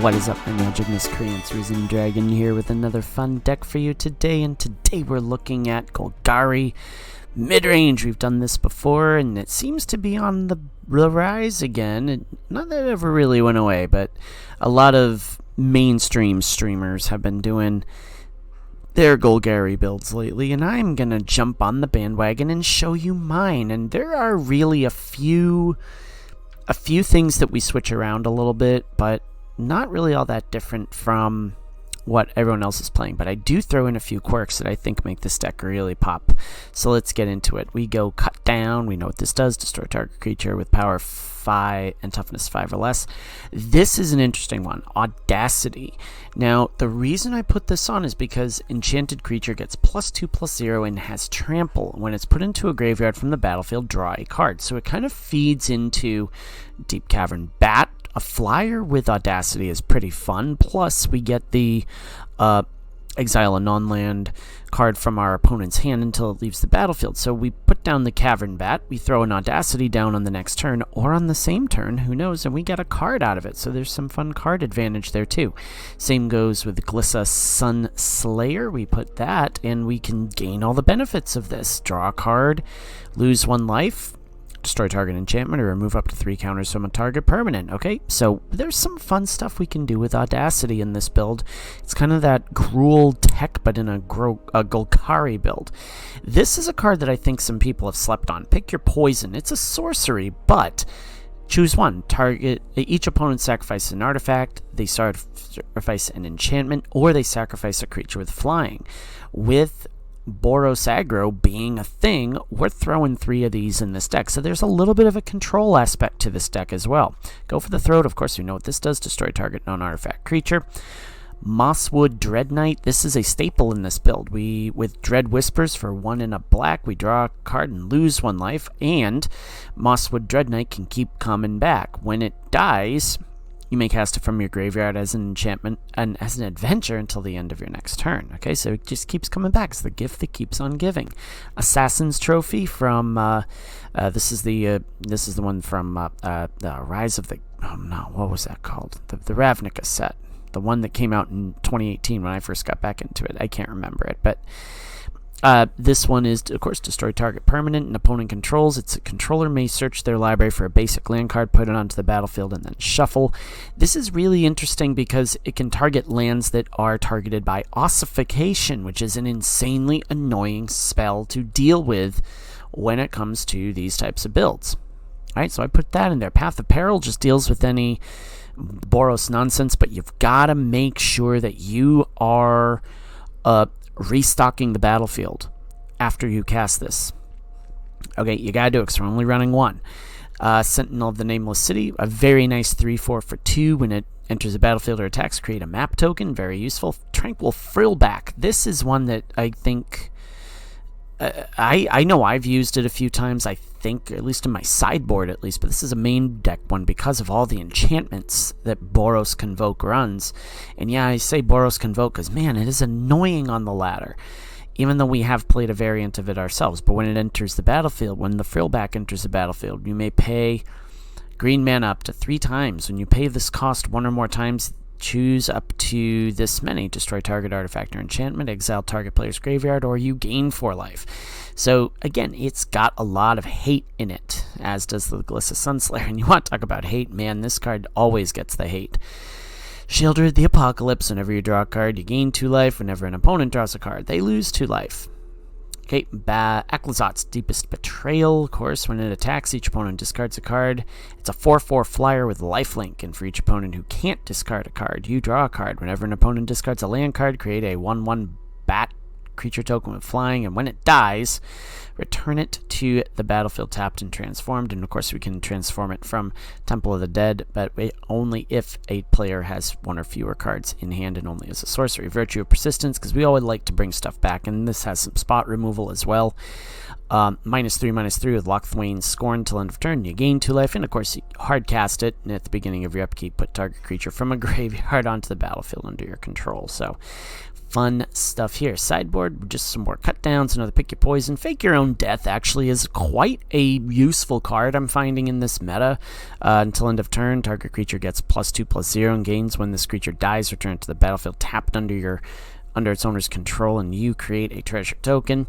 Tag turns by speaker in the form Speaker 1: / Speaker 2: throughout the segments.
Speaker 1: What is up, my magic miscreants? Risen Dragon here with another fun deck for you today, and today we're looking at Golgari Midrange. We've done this before, and it seems to be on the rise again. Not that it ever really went away, but a lot of mainstream streamers have been doing their Golgari builds lately, and I'm gonna jump on the bandwagon and show you mine. And there are really a few things that we switch around a little bit, but not really all that different from what everyone else is playing. But I do throw in a few quirks that I think make this deck really pop. So let's get into it. We go cut down. We know what this does. Destroy target creature with power 5 and toughness 5 or less. This is an interesting one. Audacity. Now, the reason I put this on is because enchanted creature gets +2/+0 and has trample. When it's put into a graveyard from the battlefield, draw a card. So it kind of feeds into Deep Cavern Bat. A flyer with Audacity is pretty fun. Plus, we get the exile a non-land card from our opponent's hand until it leaves the battlefield. So we put down the Cavern Bat, we throw an Audacity down on the next turn, or on the same turn, who knows, and we get a card out of it. So there's some fun card advantage there too. Same goes with Glissa Sun Slayer. We put that, and we can gain all the benefits of this. Draw a card, lose 1 life, destroy target enchantment, or remove up to 3 counters from a target permanent. Okay, so there's some fun stuff we can do with Audacity in this build. It's kind of that Gruul tech, but in a Golgari build. This is a card that I think some people have slept on. Pick your poison. It's a sorcery, but choose one. Target each opponent sacrifices an artifact, they sacrifice an enchantment, or they sacrifice a creature with flying. With BOROS aggro being a thing, we're throwing 3 of these in this deck, so there's a little bit of a control aspect to this deck as well. Go for the throat. Of course, you know what this does. Destroy target non-artifact creature. Mosswood Dread Knight. This is a staple in this build. With Dread Whispers for 1 and a black, we draw a card and lose 1 life, and Mosswood Dread Knight can keep coming back. When it dies, you may cast it from your graveyard as an enchantment and as an adventure until the end of your next turn. Okay, so it just keeps coming back. It's the gift that keeps on giving. Assassin's Trophy from this is the one from the Rise of the what was that called? The Ravnica set, the one that came out in 2018 when I first got back into it. I can't remember it, but this one is, of course, destroy target permanent an opponent controls. Its controller may search their library for a basic land card, put it onto the battlefield, and then shuffle. This is really interesting because it can target lands that are targeted by ossification, which is an insanely annoying spell to deal with when it comes to these types of builds. Alright, so I put that in there. Path of Peril just deals with any Boros nonsense, but you've got to make sure that you are restocking the battlefield after you cast this. Okay, you gotta do it because we're only running 1. Sentinel of the Nameless City, a very nice 3/4 for 2. When it enters the battlefield or attacks, create a map token. Very useful. Tranquil Frillback. This is one that I think I know I've used it a few times, I think, at least in my sideboard at least, but this is a main deck one because of all the enchantments that Boros Convoke runs. And yeah, I say Boros Convoke because, man, it is annoying on the ladder, even though we have played a variant of it ourselves. But when it enters the battlefield, when the Frillback enters the battlefield, you may pay green mana up to 3 times. When you pay this cost 1 or more times, choose up to this many. Destroy target artifact or enchantment, exile target player's graveyard, or you gain 4 life. So again, it's got a lot of hate in it, as does the Glissa Sunslayer. And you want to talk about hate, man, this card always gets the hate. Sheoldred the Apocalypse. Whenever you draw a card, you gain 2 life. Whenever an opponent draws a card, they lose 2 life. Okay, Aklazot's Deepest Betrayal. Of course, when it attacks, each opponent discards a card. It's a 4/4 flyer with lifelink, and for each opponent who can't discard a card, you draw a card. Whenever an opponent discards a land card, create a 1/1 bat creature token with flying, and when it dies, return it to the battlefield tapped and transformed. And of course, we can transform it from Temple of the Dead, but only if a player has 1 or fewer cards in hand, and only as a sorcery. Virtue of Persistence, because we always like to bring stuff back, and this has some spot removal as well. -3/-3 with Lochthwain's Scorn till end of turn. You gain 2 life, and of course, you hard cast it, and at the beginning of your upkeep, put target creature from a graveyard onto the battlefield under your control. So fun stuff here. Sideboard, just some more cut downs, another pick your poison. Fake your own death actually is quite a useful card I'm finding in this meta. Until end of turn, target creature gets +2/+0 and gains when this creature dies. Return it to the battlefield tapped under its owner's control, and you create a treasure token.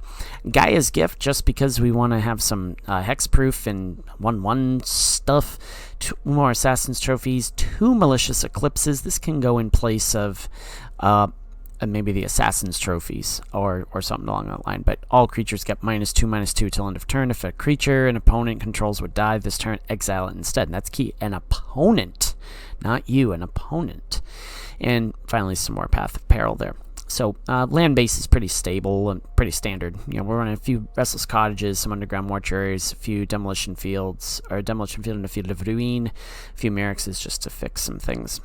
Speaker 1: Gaia's Gift, just because we want to have some hexproof and 1/1 stuff. 2 more Assassin's Trophies, 2 Malicious Eclipses. This can go in place of maybe the Assassin's Trophies or something along that line, but all creatures get -2/-2 till end of turn. If a creature an opponent controls would die this turn, exile it instead. And that's key. An opponent, not you, an opponent. And finally, some more Path of Peril there. So land base is pretty stable and pretty standard. You know, we're running a few Restless Cottages, some Underground Mortuaries, a few Demolition Fields, or a Demolition Field and a Field of Ruin, a few Merrixes just to fix some things.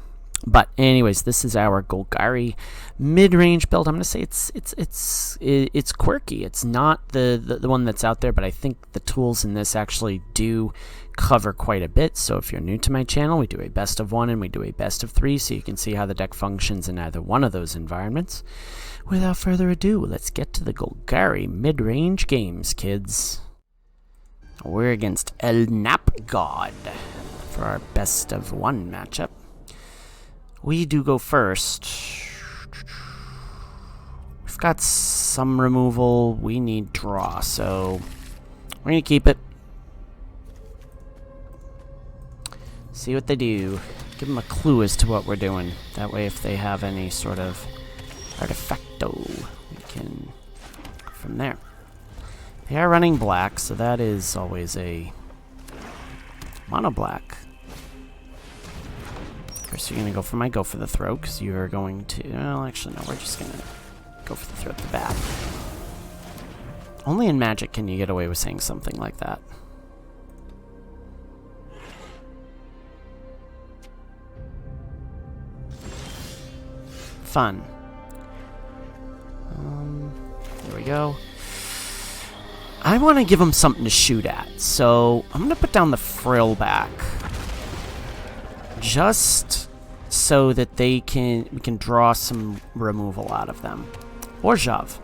Speaker 1: But anyways, this is our Golgari mid-range build. I'm gonna say it's quirky. It's not the one that's out there, but I think the tools in this actually do cover quite a bit. So if you're new to my channel, we do a best of 1 and we do a best of 3, so you can see how the deck functions in either one of those environments. Without further ado, let's get to the Golgari mid-range games, kids. We're against El Nap God for our best of 1 matchup. We do go first. We've got some removal. We need draw, so we're going to keep it. See what they do. Give them a clue as to what we're doing. That way, if they have any sort of artifacto, we can go from there. They are running black, so that is always a mono black. Of course, you're going to go for my Go for the Throat, because you are going to... Well, actually, no, we're just going to go for the Throat the bat. Only in Magic can you get away with saying something like that. Fun. There we go. I want to give them something to shoot at, so I'm going to put down the Frillback. Just so that we can draw some removal out of them. ORZHOV.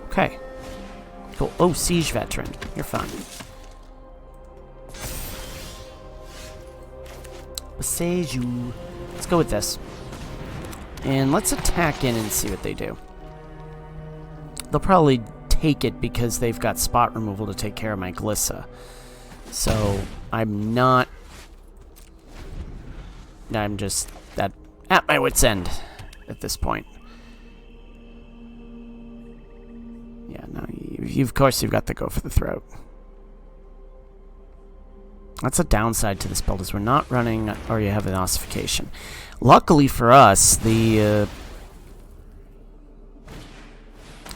Speaker 1: Okay. Cool. Oh, Siege Veteran. You're fun. Sage you. Let's go with this. And let's attack in and see what they do. They'll probably take it because they've got spot removal to take care of my Glissa. So I'm not... I'm just at my wit's end at this point. Yeah, no, of course you've got to go for the Throat. That's a downside to this build, is we're not running, or you have an ossification. Luckily for us, the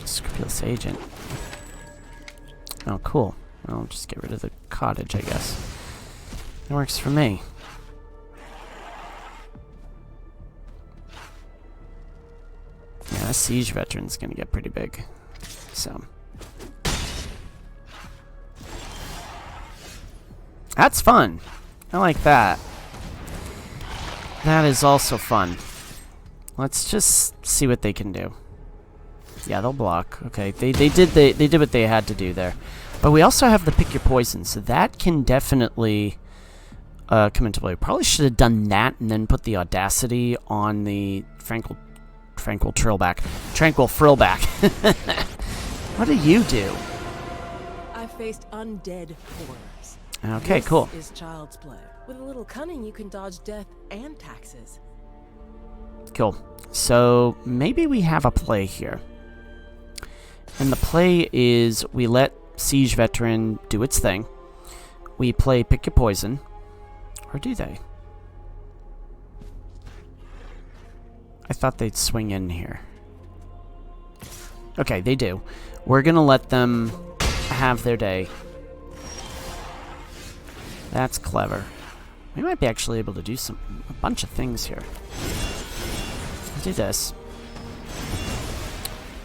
Speaker 1: Scrupulous Agent. Oh, cool. I'll just get rid of the cottage, I guess. It works for me. Yeah, that Siege Veteran's gonna get pretty big. So. That's fun. I like that. That is also fun. Let's just see what they can do. Yeah, they'll block. Okay, they did what they had to do there. But we also have the Pick Your Poison, so that can definitely come into play. Probably should have done that and then put the Audacity on the Tranquil Frillback. What do you do?
Speaker 2: I faced undead horrors.
Speaker 1: Okay, cool.
Speaker 2: This is child's play. With a little cunning, you can dodge death and taxes.
Speaker 1: Cool. So maybe we have a play here. And the play is we let Siege Veteran do its thing. We play Pick Your Poison. Or do they? I thought they'd swing in here. Okay, they do. We're going to let them have their day. That's clever. We might be actually able to do a bunch of things here. Let's do this.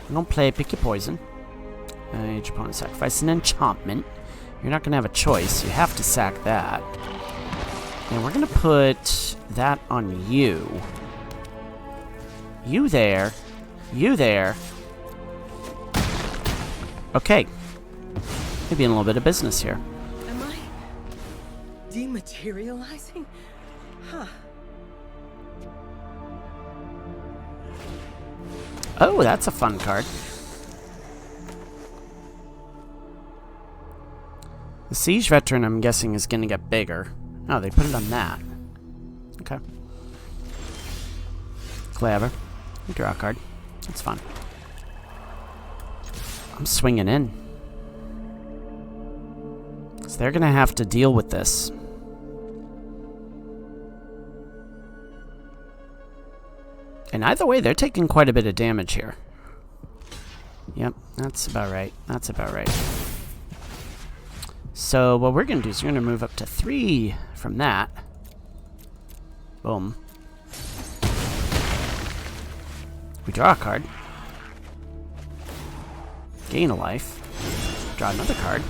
Speaker 1: I'm going to play Pick Your Poison. Each opponent sacrifice an enchantment. You're not going to have a choice. You have to sack that. And we're going to put that on you. You there. You there. Okay. Maybe in a little bit of business here.
Speaker 2: Am I dematerializing? Huh.
Speaker 1: Oh, that's a fun card. The Siege Veteran, I'm guessing, is going to get bigger. Oh, they put it on that. Okay. Clever. You draw a card. That's fun. I'm swinging in. So they're going to have to deal with this. And either way, they're taking quite a bit of damage here. Yep, that's about right. That's about right. So what we're going to do is we're going to move up to 3 from that. Boom. We draw a card. Gain a life. Draw another card.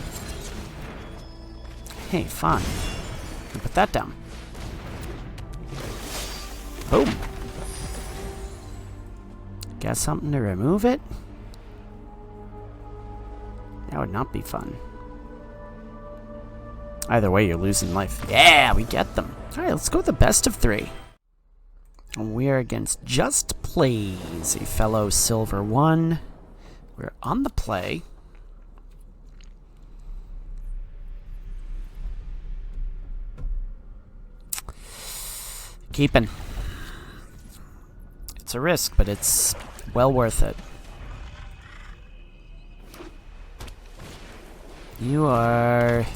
Speaker 1: Hey, fun. And put that down. Boom. Got something to remove it? That would not be fun. Either way, you're losing life. Yeah, we get them. Alright, let's go with the best of 3. And we are against Just Plays, a fellow Silver 1. We're on the play. Keeping. It's a risk, but it's well worth it. You are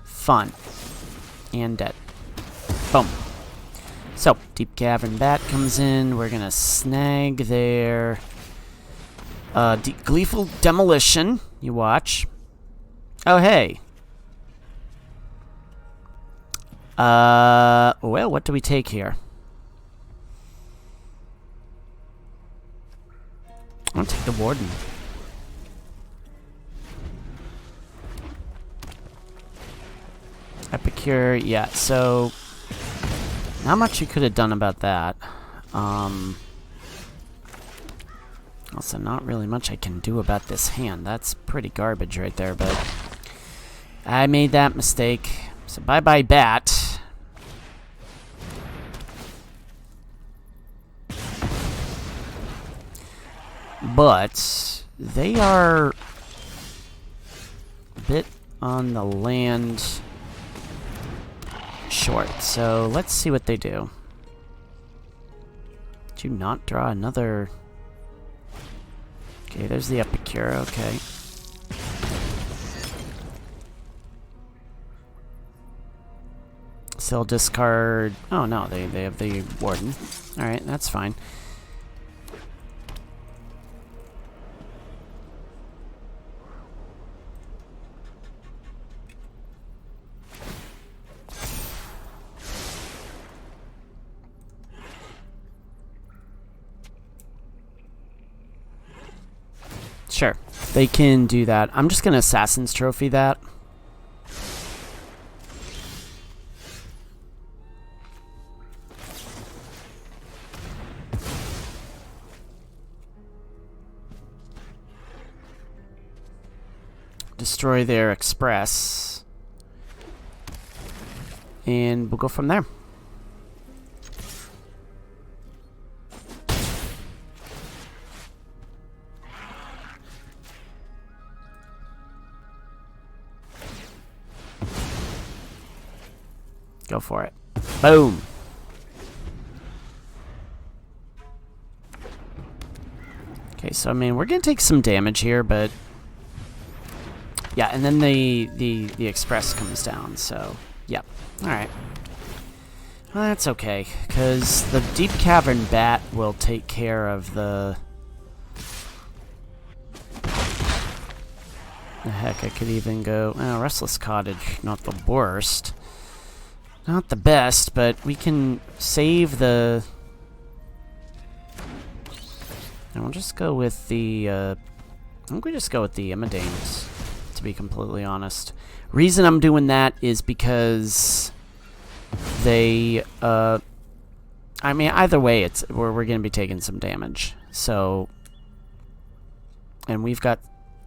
Speaker 1: fun and dead. Boom. So, Deep Cavern Bat comes in. We're gonna snag their Gleeful Demolition. You watch. Oh, hey. Well, what do we take here? I'll take the Warden. Epicure, yeah, so not much you could have done about that. Also, not really much I can do about this hand. That's pretty garbage right there, but I made that mistake. So bye-bye, Bat. But they are a bit on the land short, so let's see what they do. Did you not draw another? Okay, there's the Epicure, okay. Still discard. Oh no, they have the Warden. Alright, that's fine. Sure, they can do that. I'm just gonna Assassin's Trophy that. Destroy their Express. And we'll go from there. Go for it. Boom. Okay, so I mean, we're gonna take some damage here, but yeah, and then the Express comes down. So, yep. All right. Well, that's okay, because the Deep Cavern Bat will take care of the heck. I could even go Restless Cottage, not the worst. Not the best, but we can save the... And we'll just go with the... I think we just go with the Immodanes, to be completely honest. Reason I'm doing that is because they... I I mean, either way, we're going to be taking some damage. So, and we've got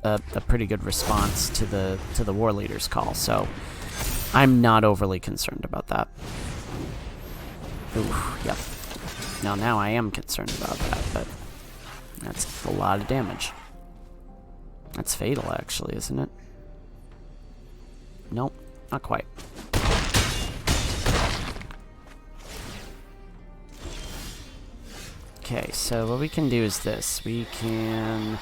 Speaker 1: a pretty good response to the war leader's call. So, I'm not overly concerned about that. Ooh, yep. Now I am concerned about that, but that's a lot of damage. That's fatal, actually, isn't it? Nope, not quite. Okay, so what we can do is this. We can...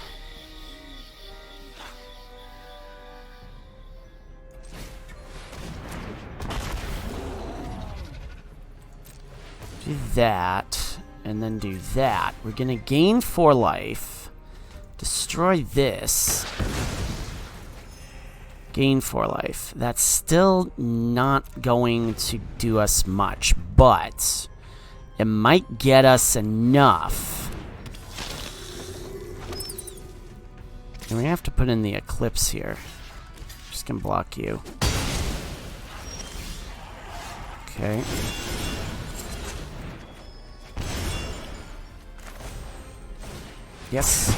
Speaker 1: do that, and then do that. We're gonna gain 4 life, destroy this, gain 4 life. That's still not going to do us much, but it might get us enough. And we have to put in the Eclipse here. Just gonna block you. Okay. Yes.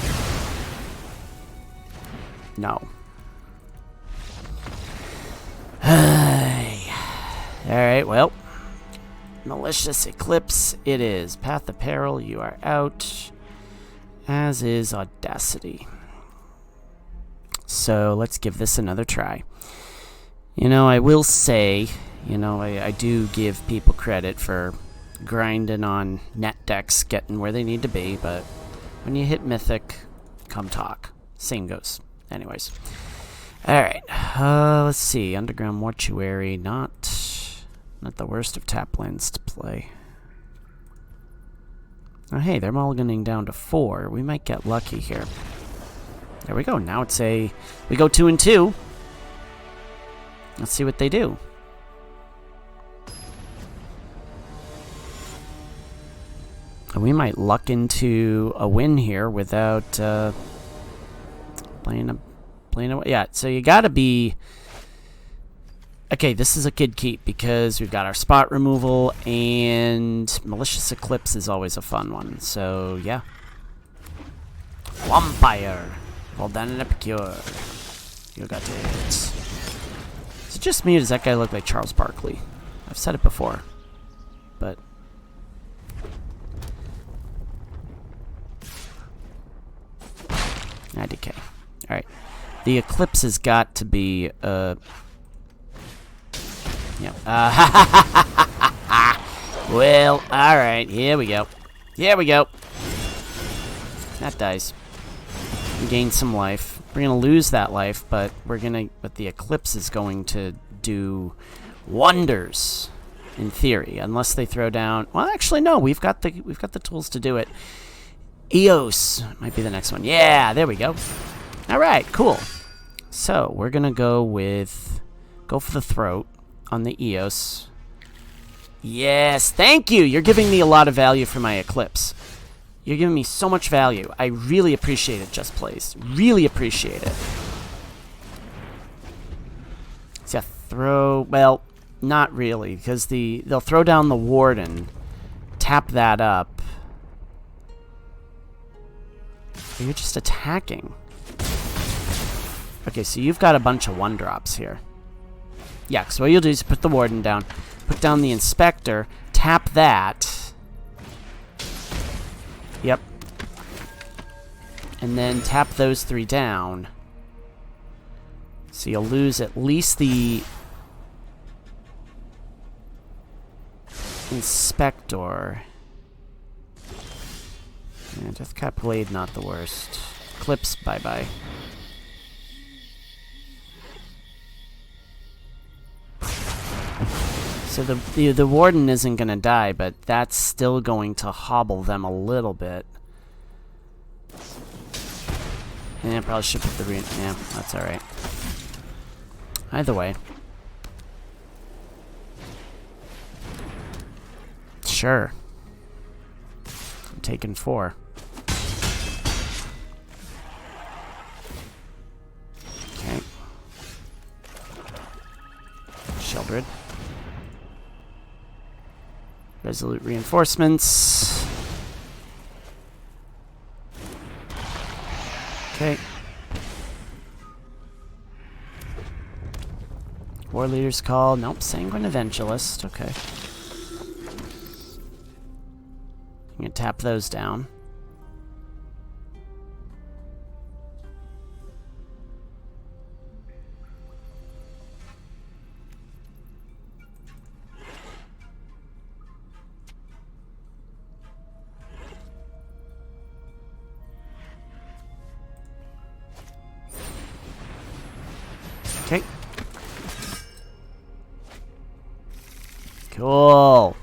Speaker 1: No. Alright, well. Malicious Eclipse it is. Path of Peril, you are out. As is Audacity. So, let's give this another try. You know, I will say, you know, I do give people credit for grinding on NETDECKs, getting where they need to be, but when you hit Mythic, come talk. Same goes. Anyways. Alright. Let's see. Underground Mortuary. Not the worst of tap lands to play. Oh, hey, they're mulliganing down to 4. We might get lucky here. There we go. Now it's we go 2 and 2. Let's see what they do. We might luck into a win here without playing away. Yeah, so you gotta be... Okay, this is a good keep because we've got our spot removal and Malicious Eclipse is always a fun one. So, yeah. Vampire. Well done and Epicure. You got it. Is it just me or does that guy look like Charles Barkley? I've said it before. But... IDK. Alright. The Eclipse has got to be, yeah. Well, alright. Here we go. Here we go. That dies. We gain some life. We're gonna lose that life, but but the Eclipse is going to do wonders, in theory, unless they throw down... Well, actually, no. We've got the tools to do it. Eos might be the next one. Yeah, there we go. Alright, cool. So, we're gonna go for the throat on the Eos. Yes, thank you! You're giving me a lot of value for my Eclipse. You're giving me so much value. I really appreciate it, Just Plays. Really appreciate it. So, throw... Well, not really, because they'll throw down the Warden, tap that up. You're just attacking. Okay, so you've got a bunch of 1-drops here. Yeah, so what you'll do is put the Warden down, put down the Inspector, tap that. Yep. And then tap those 3 down. So you'll lose at least the Inspector. Yeah, Deathcap Blade, not the worst. Clips, bye-bye. So the Warden isn't going to die, but that's still going to hobble them a little bit. And I probably should put the yeah, that's alright. Either way. Sure. I'm taking 4. Okay. Sheldred. Resolute Reinforcements. Okay. War Leader's Call. Nope. Sanguine Evangelist. Okay. I'm going to tap those down. Okay. Cool.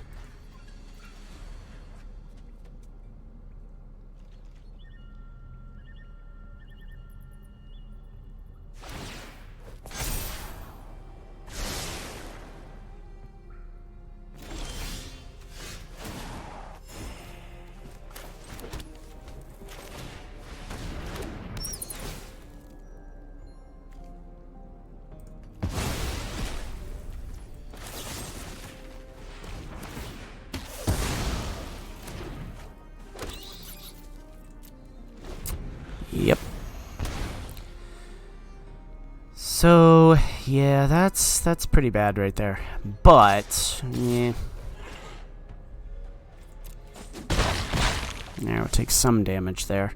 Speaker 1: Yep. So, yeah, that's pretty bad right there. But, yeah. Now we'll take some damage there.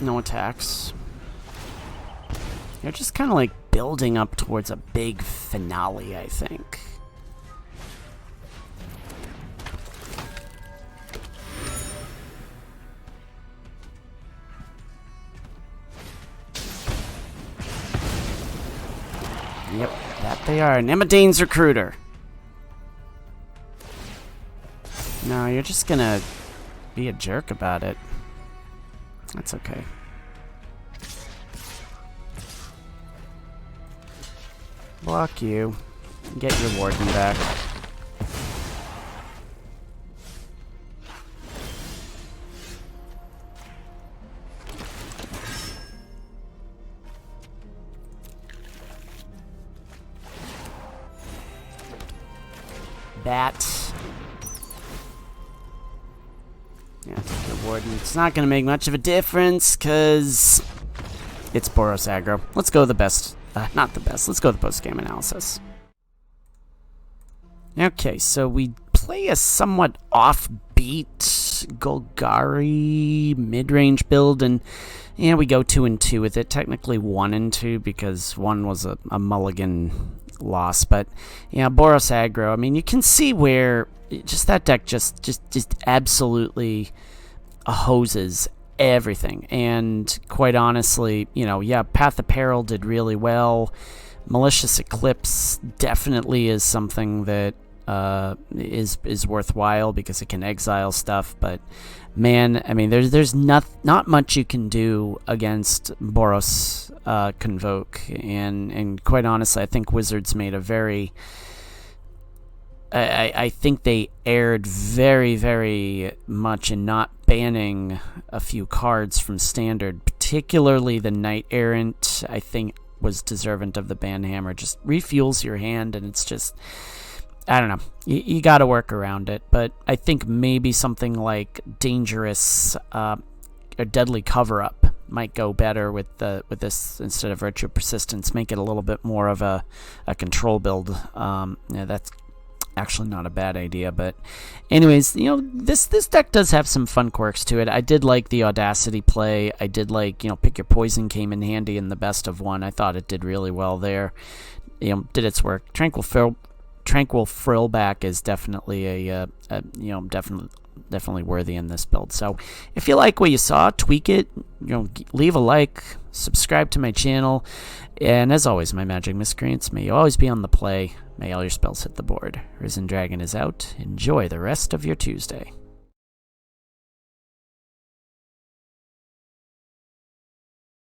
Speaker 1: No attacks. They're just kind of like building up towards a big finale, I think. Yep, that they are. Nemadane's Recruiter. No, you're just gonna be a jerk about it. That's okay. Block you. Get your Warden back. Bat. Yeah, take the Warden. It's not going to make much of a difference, because it's Boros aggro. Let's go the best. Not the best. Let's go the post-game analysis. Okay, so we play a somewhat offbeat Golgari mid-range build, and yeah, we go 2 and 2 with it. Technically 1 and 2, because 1 was a mulligan loss, but yeah, Boros aggro. I mean, you can see where just that deck just absolutely hoses everything. And quite honestly, you know, yeah, Path of Peril did really well. Malicious Eclipse definitely is something that is worthwhile because it can exile stuff, but man, I mean, there's not much you can do against Boros Convoke, and quite honestly, I think Wizards made a very I think they erred very, very much in not banning a few cards from Standard, particularly the Knight Errant. I think was deserving of the Banhammer. Just refuels your hand, and it's just, I don't know. You got to work around it, but I think maybe something like Dangerous or Deadly Cover-Up might go better with this instead of Virtue of Persistence. Make it a little bit more of a control build. Yeah, that's actually not a bad idea, but anyways, you know, this deck does have some fun quirks to it. I did like the Audacity play. I did like, you know, Pick Your Poison came in handy in the best of one. I thought it did really well there. You know, did its work. Tranquil Frillback is definitely a you know, definitely worthy in this build. So if you like what you saw, tweak it, you know, leave a like, subscribe to my channel, and as always, my magic miscreants, may you always be on the play. May all your spells hit the board. Risen Dragon is out. Enjoy the rest of your Tuesday.